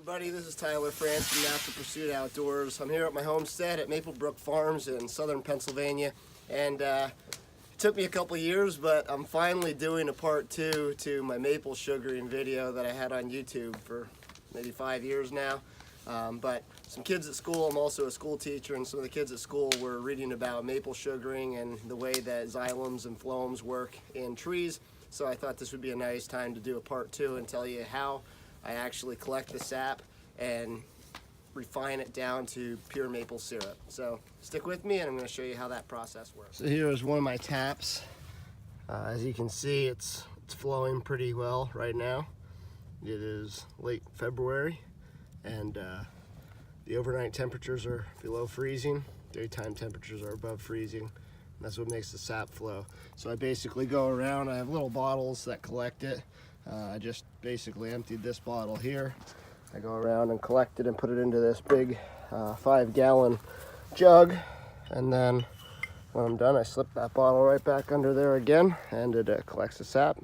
everybody, this is Tyler Frantz from Natural Pursuit Outdoors. I'm here at my homestead at Maplebrook Farms in southern Pennsylvania, and it took me a couple years, but I'm finally doing a part 2 to my maple sugaring video that I had on YouTube for maybe 5 years now. But some kids at school, I'm also a school teacher, and some of the kids at school were reading about maple sugaring and the way that xylums and phloems work in trees. So I thought this would be a nice time to do a part 2 and tell you how I actually collect the sap and refine it down to pure maple syrup. So stick with me and I'm going to show you how that process works. So here is one of my taps. As you can see, it's flowing pretty well right now. It is late February and the overnight temperatures are below freezing. Daytime temperatures are above freezing. And that's what makes the sap flow. So I basically go around, I have little bottles that collect it. I just basically emptied this bottle here. I go around and collect it and put it into this big 5-gallon jug, and then when I'm done I slip that bottle right back under there again, and it collects the sap.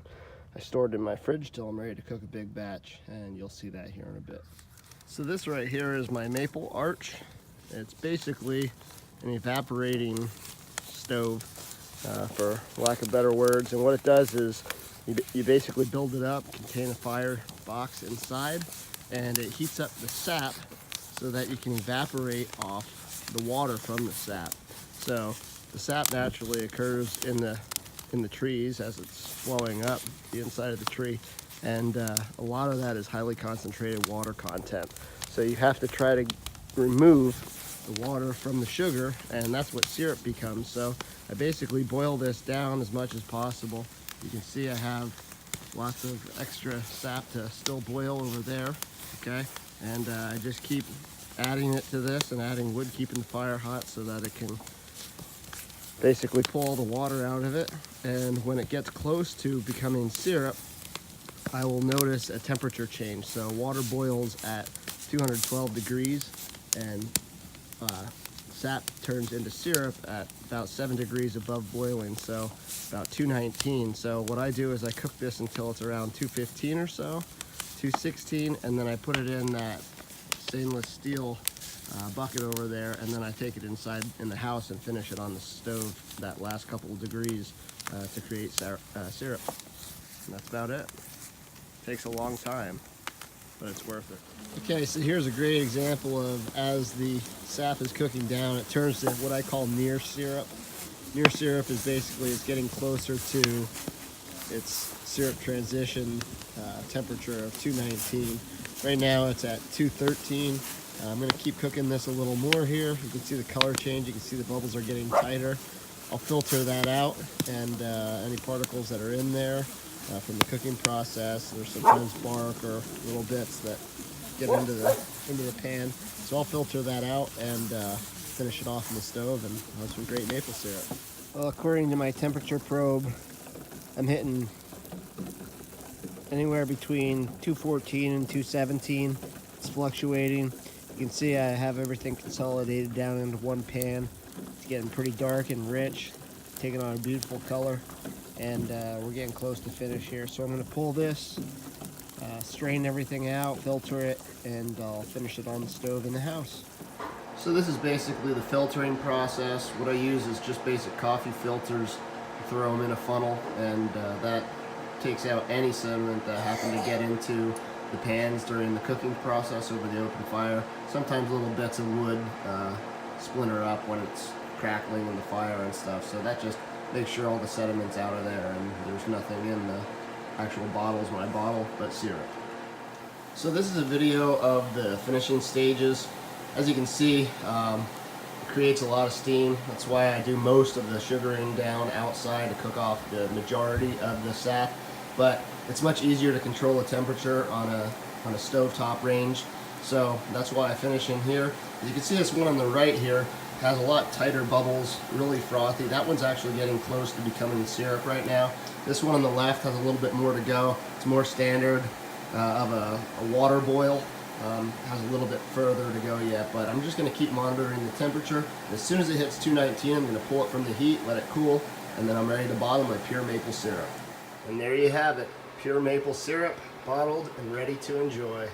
I store it in my fridge till I'm ready to cook a big batch, and you'll see that here in a bit. So this right here is my maple arch. It's basically an evaporating stove, for lack of better words, and what it does is you basically build it up, contain a fire box inside, and it heats up the sap so that you can evaporate off the water from the sap. So the sap naturally occurs in the trees as it's flowing up the inside of the tree, and a lot of that is highly concentrated water content. So you have to try to remove the water from the sugar, and that's what syrup becomes. So I basically boil this down as much as possible. You can see I have lots of extra sap to still boil over there, okay? And I just keep adding it to this and adding wood, keeping the fire hot so that it can basically pull all the water out of it. And when it gets close to becoming syrup, I will notice a temperature change. So water boils at 212 degrees and sap turns into syrup at about 7 degrees above boiling, so about 219. So what I do is I cook this until it's around 215 or so, 216, and then I put it in that stainless steel bucket over there, and then I take it inside in the house and finish it on the stove that last couple of degrees to create syrup. And that's about it. Takes a long time, but it's worth it. Okay, so here's a great example of as the sap is cooking down, it turns to what I call near syrup. Near syrup is basically it's getting closer to its syrup transition temperature of 219. Right now it's at 213. I'm going to keep cooking this a little more here. You can see the color change. You can see the bubbles are getting tighter. I'll filter that out, and any particles that are in there from the cooking process. There's sometimes bark or little bits that get into the pan. So I'll filter that out and finish it off in the stove and have some great maple syrup. Well, according to my temperature probe, I'm hitting anywhere between 214 and 217. It's fluctuating. You can see I have everything consolidated down into one pan. It's getting pretty dark and rich, taking on a beautiful color, and we're getting close to finish here. So I'm going to pull this, strain everything out, filter it, and I'll finish it on the stove in the house. So this is basically the filtering process. What I use is just basic coffee filters. Throw them in a funnel, and that takes out any sediment that happened to get into the pans during the cooking process over the open fire. Sometimes little bits of wood splinter up when it's crackling in the fire and stuff, so that just makes sure all the sediment's out of there and there's nothing in the actual bottles when I bottle but syrup. So this is a video of the finishing stages. As you can see, it creates a lot of steam. That's why I do most of the sugaring down outside to cook off the majority of the sap, but it's much easier to control the temperature on a stovetop range, so that's why I finish in here. As you can see, this one on the right here has a lot tighter bubbles, really frothy. That one's actually getting close to becoming syrup right now. This one on the left has a little bit more to go. It's more standard of a water boil. Has a little bit further to go yet, but I'm just going to keep monitoring the temperature. As soon as it hits 219, I'm going to pull it from the heat, let it cool, and then I'm ready to bottle my pure maple syrup. And there you have it, pure maple syrup, bottled and ready to enjoy.